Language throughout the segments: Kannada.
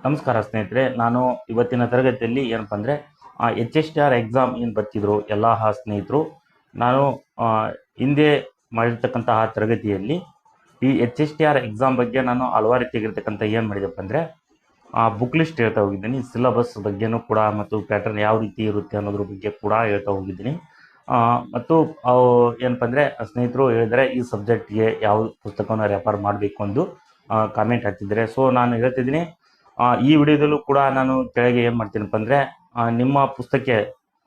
ನಮಸ್ಕಾರ ಸ್ನೇಹಿತರೆ. ನಾನು ಇವತ್ತಿನ ತರಗತಿಯಲ್ಲಿ ಏನಪ್ಪ ಅಂದರೆ H S T R exam ಏನು ಬರ್ತಿದ್ರು ಎಲ್ಲ ಸ್ನೇಹಿತರು, ನಾನು ಹಿಂದೆ ಮಾಡಿರ್ತಕ್ಕಂತಹ ತರಗತಿಯಲ್ಲಿ ಈ H S T R exam ಬಗ್ಗೆ ನಾನು ಹಲವಾರು ರೀತಿಯಾಗಿರ್ತಕ್ಕಂಥ ಏನು ಮಾಡಿದೆಪ್ಪ ಅಂದರೆ ಬುಕ್ ಲಿಸ್ಟ್ ಹೇಳ್ತಾ ಹೋಗಿದ್ದೀನಿ. ಸಿಲಬಸ್ ಬಗ್ಗೆನೂ ಕೂಡ ಮತ್ತು ಪ್ಯಾಟರ್ನ್ ಯಾವ ರೀತಿ ಇರುತ್ತೆ ಅನ್ನೋದ್ರ ಬಗ್ಗೆ ಕೂಡ ಹೇಳ್ತಾ ಹೋಗಿದ್ದೀನಿ. ಮತ್ತು ಏನಪ್ಪ ಅಂದರೆ ಸ್ನೇಹಿತರು ಹೇಳಿದರೆ ಈ ಸಬ್ಜೆಕ್ಟ್ಗೆ ಯಾವ ಪುಸ್ತಕವನ್ನು ರೆಫರ್ ಮಾಡಬೇಕು ಎಂದು ಕಾಮೆಂಟ್ ಹಾಕ್ತಿದ್ದಾರೆ. ಸೊ ನಾನು ಹೇಳ್ತಿದ್ದೀನಿ, ಈ ವಿಡಿಯೋದಲ್ಲೂ ಕೂಡ ನಾನು ಕೆಳಗೆ ಏನು ಮಾಡ್ತೀನಪ್ಪ ಅಂದರೆ ನಿಮ್ಮ ಪುಸ್ತಕ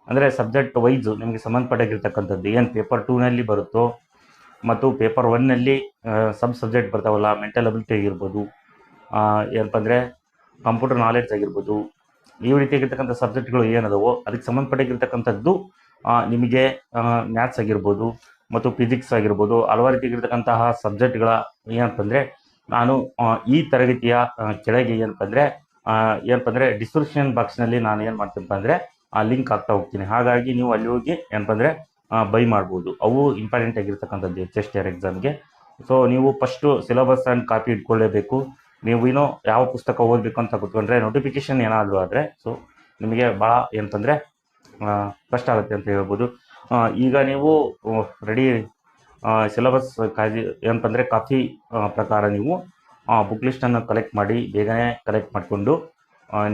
ಅಂದರೆ ಸಬ್ಜೆಕ್ಟ್ ವೈಸ್ ನಿಮಗೆ ಸಂಬಂಧಪಟ್ಟಾಗಿರ್ತಕ್ಕಂಥದ್ದು ಏನು ಪೇಪರ್ 2ನಲ್ಲಿ ಬರುತ್ತೋ ಮತ್ತು ಪೇಪರ್ 1ನಲ್ಲಿ ಸಬ್ ಸಬ್ಜೆಕ್ಟ್ ಬರ್ತಾವಲ್ಲ, ಮೆಂಟಲ್ ಅಬಿಲಿಟಿ ಆಗಿರ್ಬೋದು, ಏನಪ್ಪ ಅಂದರೆ ಕಂಪ್ಯೂಟರ್ ನಾಲೆಡ್ಜ್ ಆಗಿರ್ಬೋದು, ಈ ರೀತಿಯಾಗಿರ್ತಕ್ಕಂಥ ಸಬ್ಜೆಕ್ಟ್ಗಳು ಏನದವೋ ಅದಕ್ಕೆ ಸಂಬಂಧಪಟ್ಟಿರ್ತಕ್ಕಂಥದ್ದು ನಿಮಗೆ ಮ್ಯಾಥ್ಸ್ ಆಗಿರ್ಬೋದು ಮತ್ತು ಫಿಸಿಕ್ಸ್ ಆಗಿರ್ಬೋದು ಹಲವಾರು ರೀತಿಯಾಗಿರ್ತಕ್ಕಂತಹ ಸಬ್ಜೆಕ್ಟ್ಗಳ ಏನಪ್ಪ ಅಂದರೆ ನಾನು ಈ ತರಗತಿಯ ಕೆಳಗೆ ಏನಪ್ಪ ಅಂದರೆ ಡಿಸ್ಕ್ರಿಪ್ಷನ್ ಬಾಕ್ಸ್ನಲ್ಲಿ ನಾನು ಏನು ಮಾಡ್ತೀನಪ್ಪ ಅಂದರೆ ಲಿಂಕ್ ಹಾಕ್ತಾ ಹೋಗ್ತೀನಿ. ಹಾಗಾಗಿ ನೀವು ಅಲ್ಲಿ ಹೋಗಿ ಏನಪ್ಪ ಅಂದರೆ ಬೈ ಮಾಡ್ಬೋದು. ಅವು ಇಂಪಾರ್ಟೆಂಟ್ ಆಗಿರ್ತಕ್ಕಂಥದ್ದು ಎಚ್ ಎಸ್ ಟಿ ಆರ್ ಎಕ್ಸಾಮ್ಗೆ. ಸೊ ನೀವು ಫಸ್ಟು ಸಿಲೆಬಸ್ ಆ್ಯಂಡ್ ಕಾಪಿ ಇಟ್ಕೊಳ್ಳೇಬೇಕು. ನೀವು ಇನ್ನೂ ಯಾವ ಪುಸ್ತಕ ಓದಬೇಕು ಅಂತ ಕೂತ್ಕೊಂಡ್ರೆ ನೋಟಿಫಿಕೇಷನ್ ಏನಾದರೂ ಆದರೆ ಸೊ ನಿಮಗೆ ಭಾಳ ಏನಪ್ಪ ಅಂದರೆ ಕಷ್ಟ ಆಗುತ್ತೆ ಅಂತ ಹೇಳ್ಬೋದು. ಈಗ ನೀವು ರೆಡಿ ಸಿಲೆಬಸ್ ಏನಪ್ಪ ಅಂದರೆ ಕಾಪಿ ಪ್ರಕಾರ ನೀವು ಬುಕ್ ಲಿಸ್ಟನ್ನು ಕಲೆಕ್ಟ್ ಮಾಡಿ ಬೇಗನೆ ಕಲೆಕ್ಟ್ ಮಾಡಿಕೊಂಡು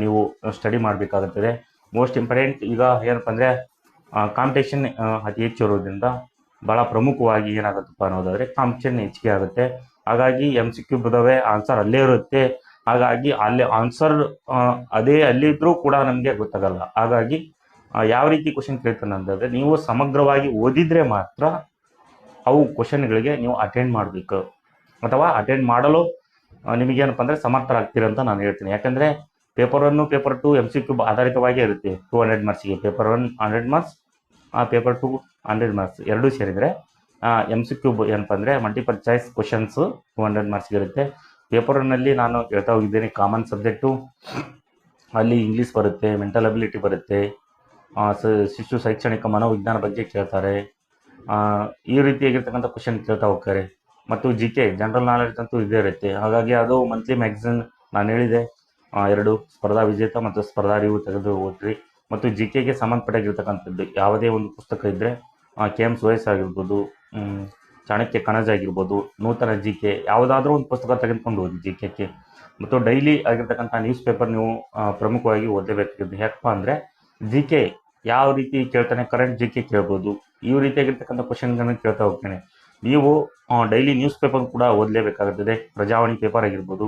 ನೀವು ಸ್ಟಡಿ ಮಾಡಬೇಕಾಗುತ್ತದೆ. ಮೋಸ್ಟ್ ಇಂಪಾರ್ಟೆಂಟ್ ಈಗ ಏನಪ್ಪ ಅಂದರೆ ಕಾಂಪಿಟೇಷನ್ ಅತಿ ಹೆಚ್ಚು ಇರೋದ್ರಿಂದ ಭಾಳ ಪ್ರಮುಖವಾಗಿ ಏನಾಗುತ್ತಪ್ಪ ಅನ್ನೋದಾದರೆ ಕಾಂಪಿಟೇಷನ್ ಹೆಚ್ಚಿಗೆ ಆಗುತ್ತೆ. ಹಾಗಾಗಿ ಎಮ್ ಸಿ ಕ್ಯೂ ಬದವೆ ಆನ್ಸರ್ ಅಲ್ಲೇ ಇರುತ್ತೆ. ಹಾಗಾಗಿ ಅಲ್ಲಿ ಆನ್ಸರ್ ಅದೇ ಅಲ್ಲಿದ್ದರೂ ಕೂಡ ನಮಗೆ ಗೊತ್ತಾಗಲ್ಲ. ಹಾಗಾಗಿ ಯಾವ ರೀತಿ ಕ್ವಶನ್ ಕೇಳ್ತಾನೆ ಅಂತಂದರೆ ನೀವು ಸಮಗ್ರವಾಗಿ ಓದಿದರೆ ಮಾತ್ರ ಅವು ಕ್ವಶನ್ಗಳಿಗೆ ನೀವು ಅಟೆಂಡ್ ಮಾಡಬೇಕು, ಅಥವಾ ಅಟೆಂಡ್ ಮಾಡಲು ನಿಮಗೇನಪ್ಪ ಅಂದರೆ ಸಮರ್ಥರಾಗ್ತೀರ ಅಂತ ನಾನು ಹೇಳ್ತೀನಿ. ಯಾಕಂದರೆ paper 1 paper 2 M C Q ಆಧಾರಿತವಾಗಿಯೇ ಇರುತ್ತೆ. 200 ಮಾರ್ಕ್ಸಿಗೆ ಪೇಪರ್ 1 100 ಮಾರ್ಕ್ಸ್, ಪೇಪರ್ 2 100 ಮಾರ್ಕ್ಸ್ ಎರಡೂ ಸೇರಿದರೆ ಎಮ್ ಸಿ ಕ್ಯೂ ಏನಪ್ಪ ಅಂದರೆ ಮಲ್ಟಿಪಲ್ ಚಾಯ್ಸ್ ಕ್ವಶನ್ಸು 200 ಮಾರ್ಕ್ಸ್ಗೆ ಇರುತ್ತೆ. ಪೇಪರ್ 1ನಲ್ಲಿ ನಾನು ಹೇಳ್ತಾ ಹೋಗಿದ್ದೇನೆ ಕಾಮನ್ ಸಬ್ಜೆಕ್ಟು, ಅಲ್ಲಿ ಇಂಗ್ಲೀಷ್ ಬರುತ್ತೆ, ಮೆಂಟಲ್ ಅಬಿಲಿಟಿ ಬರುತ್ತೆ, ಶಿಶು ಶೈಕ್ಷಣಿಕ ಮನೋವಿಜ್ಞಾನ ಬಗ್ಗೆ ಕೇಳ್ತಾರೆ. ಈ ರೀತಿಯಾಗಿರ್ತಕ್ಕಂಥ ಕ್ವಶನ್ ಕೇಳ್ತಾ ಹೋಗ್ತಾರೆ. ಮತ್ತು ಜಿ ಕೆ ಜನರಲ್ ನಾಲೆಡ್ಜ್ ಅಂತೂ ಇದೇ ಇರುತ್ತೆ. ಹಾಗಾಗಿ ಅದು ಮಂತ್ಲಿ ಮ್ಯಾಗ್ಝಿನ್ ನಾನು ಹೇಳಿದೆ, 2 ಸ್ಪರ್ಧಾ ವಿಜೇತ ಮತ್ತು ಸ್ಪರ್ಧಾ ಅರಿವು ತೆಗೆದು ಓದ್ರಿ. ಮತ್ತು ಜಿ ಕೆಗೆ ಸಂಬಂಧಪಟ್ಟಿರ್ತಕ್ಕಂಥದ್ದು ಯಾವುದೇ ಒಂದು ಪುಸ್ತಕ ಇದ್ದರೆ ಕೆ ಎಮ್ ಸುರೇಶ್ ಆಗಿರ್ಬೋದು, ಚಾಣಕ್ಯ ಕಣಜ ಆಗಿರ್ಬೋದು, ನೂತನ ಜಿ ಕೆ ಯಾವುದಾದ್ರೂ ಒಂದು ಪುಸ್ತಕ ತೆಗೆದುಕೊಂಡು ಓದಿ ಜಿ ಕೆಗೆ. ಮತ್ತು ಡೈಲಿ ಆಗಿರ್ತಕ್ಕಂಥ ನ್ಯೂಸ್ ಪೇಪರ್ ನೀವು ಪ್ರಮುಖವಾಗಿ ಓದಲೇಬೇಕಾಗಿದೆ. ಯಾಕಪ್ಪ ಅಂದರೆ ಜಿ ಕೆ ಯಾವ ರೀತಿ ಕೇಳ್ತಾನೆ, ಕರೆಂಟ್ ಜಿ ಕೆ ಕೇಳ್ಬೋದು, ಈ ರೀತಿಯಾಗಿರ್ತಕ್ಕಂಥ ಕ್ವಶನ್ಗಳನ್ನು ಕೇಳ್ತಾ ಹೋಗ್ತಾನೆ. ನೀವು ಡೈಲಿ ನ್ಯೂಸ್ ಪೇಪರ್ ಕೂಡ ಓದಲೇಬೇಕಾಗುತ್ತದೆ. ಪ್ರಜಾವಾಣಿ ಪೇಪರ್ ಆಗಿರ್ಬೋದು,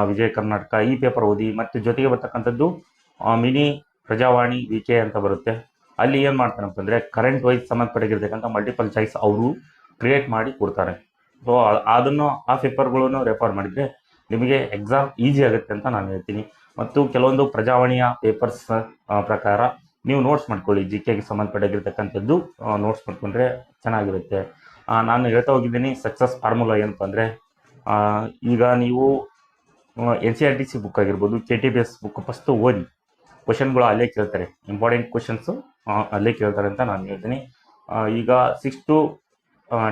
ವಿಜಯ ಕರ್ನಾಟಕ ಈ ಪೇಪರ್ ಓದಿ. ಮತ್ತು ಜೊತೆಗೆ ಬರ್ತಕ್ಕಂಥದ್ದು ಮಿನಿ ಪ್ರಜಾವಾಣಿ ವಿ ಕೆ ಅಂತ ಬರುತ್ತೆ. ಅಲ್ಲಿ ಏನು ಮಾಡ್ತಾನಪ್ಪ ಅಂದರೆ ಕರೆಂಟ್ ವೈಸ್ ಸಂಬಂಧಪಟ್ಟಿರ್ತಕ್ಕಂಥ ಮಲ್ಟಿಪಲ್ ಚಾಯ್ಸ್ ಅವರು ಕ್ರಿಯೇಟ್ ಮಾಡಿ ಕೊಡ್ತಾರೆ. ಸೊ ಅದನ್ನು ಆ ಪೇಪರ್ಗಳನ್ನು ರೆಫರ್ ಮಾಡಿದರೆ ನಿಮಗೆ ಎಕ್ಸಾಮ್ ಈಸಿ ಆಗುತ್ತೆ ಅಂತ ನಾನು ಹೇಳ್ತೀನಿ. ಮತ್ತು ಕೆಲವೊಂದು ಪ್ರಜಾವಾಣಿಯ ಪೇಪರ್ಸ್ ಪ್ರಕಾರ ನೀವು ನೋಟ್ಸ್ ಮಾಡ್ಕೊಳ್ಳಿ. ಜಿ ಕೆಗೆ ಸಂಬಂಧಪಟ್ಟಿರ್ತಕ್ಕಂಥದ್ದು ನೋಟ್ಸ್ ಮಾಡ್ಕೊಂಡ್ರೆ ಚೆನ್ನಾಗಿರುತ್ತೆ. ನಾನು ಹೇಳ್ತಾ ಹೋಗಿದ್ದೀನಿ ಸಕ್ಸಸ್ ಫಾರ್ಮುಲಾ ಏನಪ್ಪ ಅಂದರೆ ಈಗ ನೀವು N C R T C book ಆಗಿರ್ಬೋದು, K T B S book first ಓದಿ. ಕ್ವಶನ್ಗಳು ಅಲ್ಲೇ ಕೇಳ್ತಾರೆ, ಇಂಪಾರ್ಟೆಂಟ್ ಕ್ವಶನ್ಸು ಅಲ್ಲೇ ಕೇಳ್ತಾರೆ ಅಂತ ನಾನು ಹೇಳ್ತೀನಿ. ಈಗ 6 to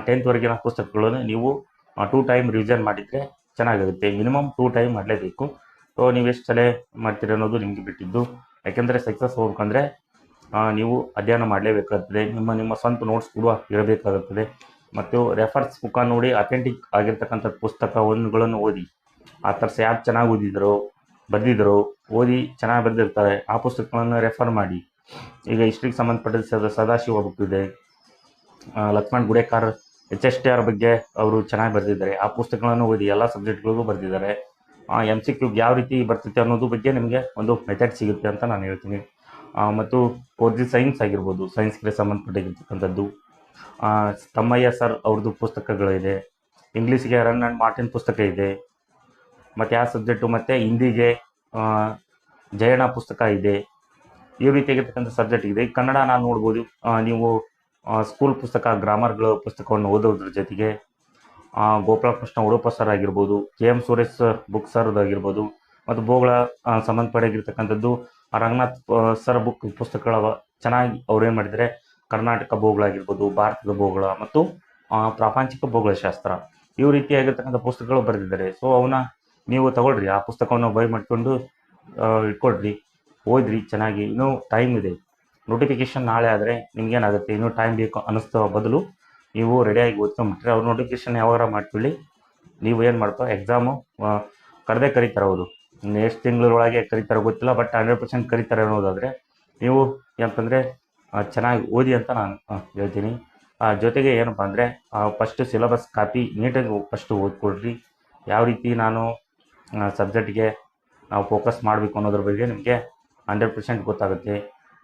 10th ಪುಸ್ತಕಗಳನ್ನು ನೀವು 2 ಟೈಮ್ ರಿವಿಷನ್ ಮಾಡಿದರೆ ಚೆನ್ನಾಗಿರುತ್ತೆ. ಮಿನಿಮಮ್ 2 ಟೈಮ್ ಮಾಡಲೇಬೇಕು. ಸೊ ನೀವು ಎಷ್ಟು ಸಲ ಮಾಡ್ತೀರಿ ಅನ್ನೋದು ನಿಮಗೆ ಬಿಟ್ಟಿದ್ದು. ಯಾಕೆಂದರೆ ಸಕ್ಸಸ್ ಹೋಗ್ಬೇಕಂದ್ರೆ ನೀವು ಅಧ್ಯಯನ ಮಾಡಲೇಬೇಕಾಗ್ತದೆ. ನಿಮ್ಮ ಸ್ವಂತ ನೋಟ್ಸ್ ಕೂಡ ಇರಬೇಕಾಗುತ್ತದೆ. ಮತ್ತು ರೆಫರ್ಸ್ ಬುಕ್ಕ ನೋಡಿ ಅಥೆಂಟಿಕ್ ಆಗಿರ್ತಕ್ಕಂಥ ಪುಸ್ತಕಗಳನ್ನು ಓದಿ. ಆಥರ್ಸ್ ಯಾರು ಚೆನ್ನಾಗಿ ಬರೆದಿದ್ರು ಓದಿ ಚೆನ್ನಾಗಿ ಬರೆದಿರ್ತಾರೆ ಆ ಪುಸ್ತಕಗಳನ್ನು ರೆಫರ್ ಮಾಡಿ. ಈಗ ಹಿಸ್ಟ್ರಿಗೆ ಸಂಬಂಧಪಟ್ಟ ಸದಾಶಿವ ಬುಕ್ ಇದೆ, Lakshman Gudekar H S T R ಬಗ್ಗೆ ಅವರು ಚೆನ್ನಾಗಿ ಬರೆದಿದ್ದಾರೆ. ಆ ಪುಸ್ತಕಗಳನ್ನು ಓದಿ. ಎಲ್ಲ ಸಬ್ಜೆಕ್ಟ್ಗಳಿಗೂ ಬರೆದಿದ್ದಾರೆ. ಎಮ್ ಸಿ ಕ್ಯೂಗೆ ಯಾವ ರೀತಿ ಬರ್ತಿದೆ ಅನ್ನೋದು ಬಗ್ಗೆ ನಿಮಗೆ ಒಂದು ಮೆಥಡ್ ಸಿಗುತ್ತೆ ಅಂತ ನಾನು ಹೇಳ್ತೀನಿ. ಮತ್ತು 4G ಸೈನ್ಸ್ ಆಗಿರ್ಬೋದು, ಸೈನ್ಸ್ಗೆ ಸಂಬಂಧಪಟ್ಟಿರ್ತಕ್ಕಂಥದ್ದು ತಮ್ಮಯ್ಯ ಸರ್ ಅವ್ರದ್ದು ಪುಸ್ತಕಗಳಿದೆ. ಇಂಗ್ಲೀಷ್ಗೆ ರನ್ ಆ್ಯಂಡ್ ಮಾರ್ಟಿನ್ ಪುಸ್ತಕ ಇದೆ. ಮತ್ತು ಯಾವ ಸಬ್ಜೆಕ್ಟು ಮತ್ತು ಹಿಂದಿಗೆ ಜಯಣ್ಣ ಪುಸ್ತಕ ಇದೆ. ಈ ರೀತಿಯಾಗಿರ್ತಕ್ಕಂಥ ಸಬ್ಜೆಕ್ಟ್ ಇದೆ. ಕನ್ನಡ ನಾನು ನೋಡ್ಬೋದು. ನೀವು ಸ್ಕೂಲ್ ಪುಸ್ತಕ ಗ್ರಾಮರ್ಗಳ ಪುಸ್ತಕವನ್ನು ಓದೋದ್ರ ಜೊತೆಗೆ ಗೋಪಾಲಕೃಷ್ಣ ಉಡುಪ ಸರ್ ಆಗಿರ್ಬೋದು, ಕೆ ಎಮ್ ಸುರೇಶ್ ಬುಕ್ ಸರ್ದಾಗಿರ್ಬೋದು, ಮತ್ತು ಭೂಗೋಳ ಸಂಬಂಧಪಟ್ಟಿರ್ತಕ್ಕಂಥದ್ದು ರಂಗನಾಥ್ ಸರ್ ಬುಕ್ ಪುಸ್ತಕಗಳ ಚೆನ್ನಾಗಿ ಅವ್ರು ಏನು ಮಾಡಿದ್ದಾರೆ, ಕರ್ನಾಟಕ ಭೂಗೋಳ ಆಗಿರ್ಬೋದು, ಭಾರತದ ಭೂಗೋಳ ಮತ್ತು ಪ್ರಾಪಂಚಿಕ ಭೂಗೋಳಶಾಸ್ತ್ರ ಈ ರೀತಿಯಾಗಿರ್ತಕ್ಕಂಥ ಪುಸ್ತಕಗಳು ಬರೆದಿದ್ದಾರೆ. ಸೊ ಅವನ್ನ ನೀವು ತಗೊಳ್ರಿ, ಆ ಪುಸ್ತಕವನ್ನು ಬೈ ಮಾಡಿಕೊಂಡು ಇಟ್ಕೊಳ್ರಿ, ಓದ್ರಿ ಚೆನ್ನಾಗಿ. ಇನ್ನೂ ಟೈಮ್ ಇದೆ. ನೋಟಿಫಿಕೇಶನ್ ನಾಳೆ ಆದರೆ ನಿಮ್ಗೇನಾಗುತ್ತೆ, ಇನ್ನೂ ಟೈಮ್ ಬೇಕು ಅನ್ನಿಸ್ತೋ ಬದಲು ನೀವು ರೆಡಿಯಾಗಿ ಓದ್ಕೊಂಬಿಟ್ರೆ ಅವ್ರು ನೋಟಿಫಿಕೇಶನ್ ಯಾವಾಗ ಮಾಡ್ಕೊಳ್ಳಿ, ನೀವು ಏನು ಮಾಡ್ಕೋ ಎಕ್ಸಾಮು ಕರೆದೇ ಕರೀತಾರೆ ಅವರು. ಎಷ್ಟು ತಿಂಗಳೊಳಗೆ ಕರೀತಾರೆ ಗೊತ್ತಿಲ್ಲ, ಬಟ್ 100% ಕರೀತಾರೆ ಅನ್ನೋದಾದರೆ ನೀವು ಏನಪ್ಪ ಚೆನ್ನಾಗಿ ಓದಿ ಅಂತ ನಾನು ಹೇಳ್ತೀನಿ. ಜೊತೆಗೆ ಏನಪ್ಪ ಅಂದರೆ ಫಸ್ಟು ಸಿಲೆಬಸ್ ಕಾಪಿ ನೀಟಾಗಿ ಫಸ್ಟು ಓದ್ಕೊಳ್ರಿ. ಯಾವ ರೀತಿ ನಾನು ಸಬ್ಜೆಕ್ಟ್ಗೆ ನಾವು ಫೋಕಸ್ ಮಾಡಬೇಕು ಅನ್ನೋದ್ರ ಬಗ್ಗೆ ನಿಮಗೆ 100% ಗೊತ್ತಾಗುತ್ತೆ.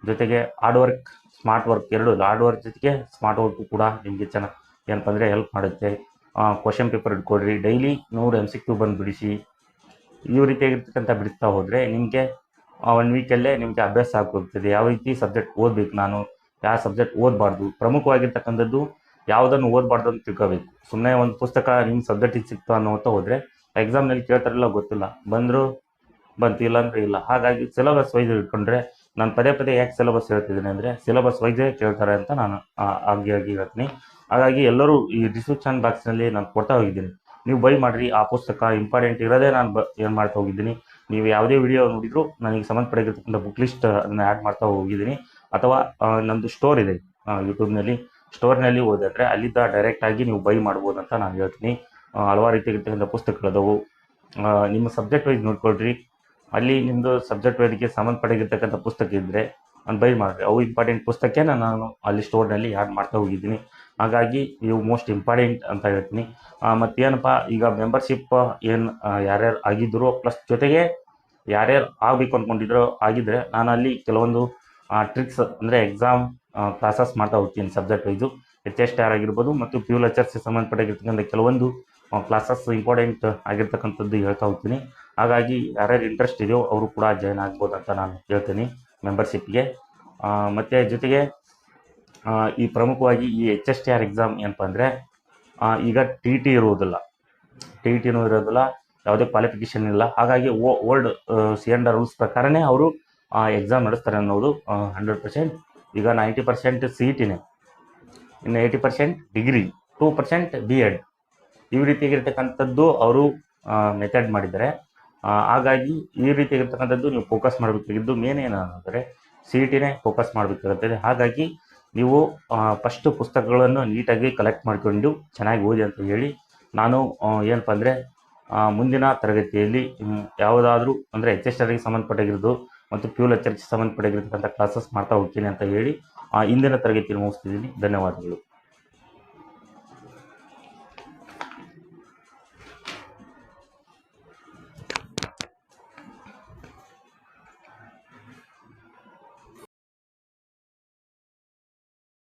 ಜೊತೆಗೆ ಹಾರ್ಡ್ ವರ್ಕ್, ಸ್ಮಾರ್ಟ್ ವರ್ಕ್ ಎರಡೂ, ಹಾರ್ಡ್ ವರ್ಕ್ ಜೊತೆಗೆ ಸ್ಮಾರ್ಟ್ ವರ್ಕು ಕೂಡ ನಿಮಗೆ ಚೆನ್ನಾಗಿ ಏನಪ್ಪ ಅಂದರೆ ಹೆಲ್ಪ್ ಮಾಡುತ್ತೆ. ಕ್ವಶನ್ ಪೇಪರ್ ಇಟ್ಕೊಳ್ರಿ, ಡೈಲಿ 100 MCQ ಬಂದು ಬಿಡಿಸಿ. ಈ ರೀತಿಯಾಗಿರ್ತಕ್ಕಂಥ ಬಿಡಿಸ್ತಾ ಹೋದರೆ ನಿಮಗೆ 1 ವೀಕಲ್ಲೇ ನಿಮಗೆ ಅಭ್ಯಾಸ ಆಗೋಗ್ತದೆ. ಯಾವ ರೀತಿ ಸಬ್ಜೆಕ್ಟ್ ಓದಬೇಕು, ನಾನು ಯಾವ ಸಬ್ಜೆಕ್ಟ್ ಓದಬಾರ್ದು, ಪ್ರಮುಖವಾಗಿರ್ತಕ್ಕಂಥದ್ದು ಯಾವುದನ್ನು ಓದಬಾರ್ದು ಅಂತ ತಿಳ್ಕೋಬೇಕು. ಸುಮ್ಮನೆ ಒಂದು ಪುಸ್ತಕ ನಿಮ್ಮ ಸಬ್ಜೆಕ್ಟಿಗೆ ಸಿಕ್ತು ಅನ್ನೋತ ಹೋದರೆ ಎಕ್ಸಾಮ್ನಲ್ಲಿ ಕೇಳ್ತಾರಲ್ಲ ಗೊತ್ತಿಲ್ಲ, ಬಂತು ಇಲ್ಲ ಅಂದರೆ ಇಲ್ಲ. ಹಾಗಾಗಿ ಸಿಲೆಬಸ್ ವೈಸ್ ಇಟ್ಕೊಂಡ್ರೆ, ನಾನು ಪದೇ ಪದೇ ಯಾಕೆ ಸಿಲೆಬಸ್ ಹೇಳ್ತಿದ್ದೀನಿ ಅಂದರೆ ಸಿಲೆಬಸ್ ವೈಸೇ ಕೇಳ್ತಾರೆ ಅಂತ ನಾನು ಆಗಿ ಹೇಳ್ತೀನಿ. ಹಾಗಾಗಿ ಎಲ್ಲರೂ ಈ ಡಿಸ್ಕ್ರಿಪ್ಷನ್ ಬಾಕ್ಸ್ನಲ್ಲಿ ನಾನು ಕೊಡ್ತಾ ಹೋಗಿದ್ದೀನಿ, ನೀವು ಬೈ ಮಾಡಿರಿ. ಆ ಪುಸ್ತಕ ಇಂಪಾರ್ಟೆಂಟ್ ಇರೋದೇ ನಾನು ಏನು ಮಾಡ್ತಾ ಹೋಗಿದ್ದೀನಿ. ನೀವು ಯಾವುದೇ ವಿಡಿಯೋ ನೋಡಿದರೂ ನನಗೆ ಸಂಬಂಧಪಟ್ಟಿರ್ತಕ್ಕಂಥ ಬುಕ್ ಲಿಸ್ಟ್ ಅದನ್ನು ಆ್ಯಡ್ ಮಾಡ್ತಾ ಹೋಗಿದ್ದೀನಿ. ಅಥವಾ ನಮ್ಮದು ಸ್ಟೋರ್ ಇದೆ ಯೂಟ್ಯೂಬ್ನಲ್ಲಿ, ಸ್ಟೋರ್ನಲ್ಲಿ ಹೋದರೆ ಅಲ್ಲಿದ್ದ ಡೈರೆಕ್ಟಾಗಿ ನೀವು ಬೈ ಮಾಡ್ಬೋದು ಅಂತ ನಾನು ಹೇಳ್ತೀನಿ. ಹಲವಾರು ರೀತಿಯಾಗಿರ್ತಕ್ಕಂಥ ಪುಸ್ತಕಗಳದವು. ನಿಮ್ಮ ಸಬ್ಜೆಕ್ಟ್ ವೈಸ್ ನೋಡ್ಕೊಳ್ರಿ, ಅಲ್ಲಿ ನಿಮ್ಮದು ಸಬ್ಜೆಕ್ಟ್ ವೈಸ್ಗೆ ಸಂಬಂಧಪಟ್ಟಿರ್ತಕ್ಕಂಥ ಪುಸ್ತಕ ಇದ್ದರೆ ನಾನು ಬೈ ಮಾಡಿರಿ. ಅವು ಇಂಪಾರ್ಟೆಂಟ್ ಪುಸ್ತಕನ ನಾನು ಅಲ್ಲಿ ಸ್ಟೋರ್ನಲ್ಲಿ ಆ್ಯಡ್ ಮಾಡ್ತಾ ಹೋಗಿದ್ದೀನಿ. ಹಾಗಾಗಿ ಇವು ಮೋಸ್ಟ್ ಇಂಪಾರ್ಟೆಂಟ್ ಅಂತ ಹೇಳ್ತೀನಿ. ಮತ್ತೇನಪ್ಪ, ಈಗ ಮೆಂಬರ್ಶಿಪ್ ಏನು ಯಾರ್ಯಾರು ಆಗಿದ್ದರು, ಪ್ಲಸ್ ಜೊತೆಗೆ ಯಾರ್ಯಾರು ಆಗಬೇಕು ಅಂದ್ಕೊಂಡಿದ್ರು ಆಗಿದ್ದರೆ ನಾನು ಅಲ್ಲಿ ಕೆಲವೊಂದು ಟ್ರಿಕ್ಸ್ ಅಂದರೆ ಎಕ್ಸಾಮ್ ಕ್ಲಾಸಸ್ ಮಾಡ್ತಾ ಹೋಗ್ತೀನಿ ಸಬ್ಜೆಕ್ಟ್ ವೈಸು. HSTR ಆಗಿರ್ಬೋದು ಮತ್ತು ಪ್ಯೂ ಲೆಕ್ಚರ್ಸ್ಗೆ ಸಂಬಂಧಪಟ್ಟಿರ್ತಕ್ಕಂಥ ಕೆಲವೊಂದು ಕ್ಲಾಸಸ್ ಇಂಪಾರ್ಟೆಂಟ್ ಆಗಿರ್ತಕ್ಕಂಥದ್ದು ಹೇಳ್ತಾ ಹೋಗ್ತೀನಿ. ಹಾಗಾಗಿ ಯಾರ್ಯಾರು ಇಂಟ್ರೆಸ್ಟ್ ಇದೆಯೋ ಅವರು ಕೂಡ ಜಾಯ್ನ್ ಆಗ್ಬೋದು ಅಂತ ನಾನು ಹೇಳ್ತೀನಿ ಮೆಂಬರ್ಶಿಪ್ಗೆ. ಮತ್ತು ಜೊತೆಗೆ ಈ ಪ್ರಮುಖವಾಗಿ ಈ HSTR ಎಕ್ಸಾಮ್ ಏನಪ್ಪ ಅಂದರೆ ಈಗ TT ಇರುವುದಿಲ್ಲ, TTನೂ ಇರೋದಿಲ್ಲ, ಯಾವುದೇ ಕ್ವಾಲಿಫಿಕೇಷನ್ ಇಲ್ಲ. ಹಾಗಾಗಿ ಓಲ್ಡ್ CNR ರೂಲ್ಸ್ ಪ್ರಕಾರನೇ ಅವರು ಎಕ್ಸಾಮ್ ನಡೆಸ್ತಾರೆ ಅನ್ನೋದು 100%. ಈಗ 90% CETನೇ, ಇನ್ನು 80% ಡಿಗ್ರಿ, 2% B.Ed. ಈ ರೀತಿಯಾಗಿರ್ತಕ್ಕಂಥದ್ದು ಅವರು ಮೆಥಡ್ ಮಾಡಿದ್ದಾರೆ. ಹಾಗಾಗಿ ಈ ರೀತಿಯಾಗಿರ್ತಕ್ಕಂಥದ್ದು ನೀವು ಫೋಕಸ್ ಮಾಡಬೇಕಾಗಿದ್ದು ಮೇನ್ ಏನಂದರೆ CETನೇ ಫೋಕಸ್ ಮಾಡಬೇಕಾಗುತ್ತದೆ. ಹಾಗಾಗಿ ನೀವು ಫಸ್ಟು ಪುಸ್ತಕಗಳನ್ನು ನೀಟಾಗಿ ಕಲೆಕ್ಟ್ ಮಾಡಿಕೊಂಡು ಚೆನ್ನಾಗಿ ಓದಿ ಅಂತ ಹೇಳಿ ನಾನು ಏನಪ್ಪ ಅಂದರೆ ಮುಂದಿನ ತರಗತಿಯಲ್ಲಿ ಯಾವುದಾದ್ರೂ ಅಂದರೆ HSTRಗೆ ಸಂಬಂಧಪಟ್ಟಿರೋದು ಮತ್ತು ಪ್ಯೂ ಲೆಕ್ಚರ್ಗೆ ಸಂಬಂಧಪಟ್ಟಿರ್ತಕ್ಕಂಥ ಕ್ಲಾಸಸ್ ಮಾಡ್ತಾ ಹೋಗ್ತೀನಿ ಅಂತ ಹೇಳಿ ಇಂದಿನ ತರಗತಿಯನ್ನು ಮುಗಿಸ್ತಿದ್ದೀನಿ. ಧನ್ಯವಾದಗಳು.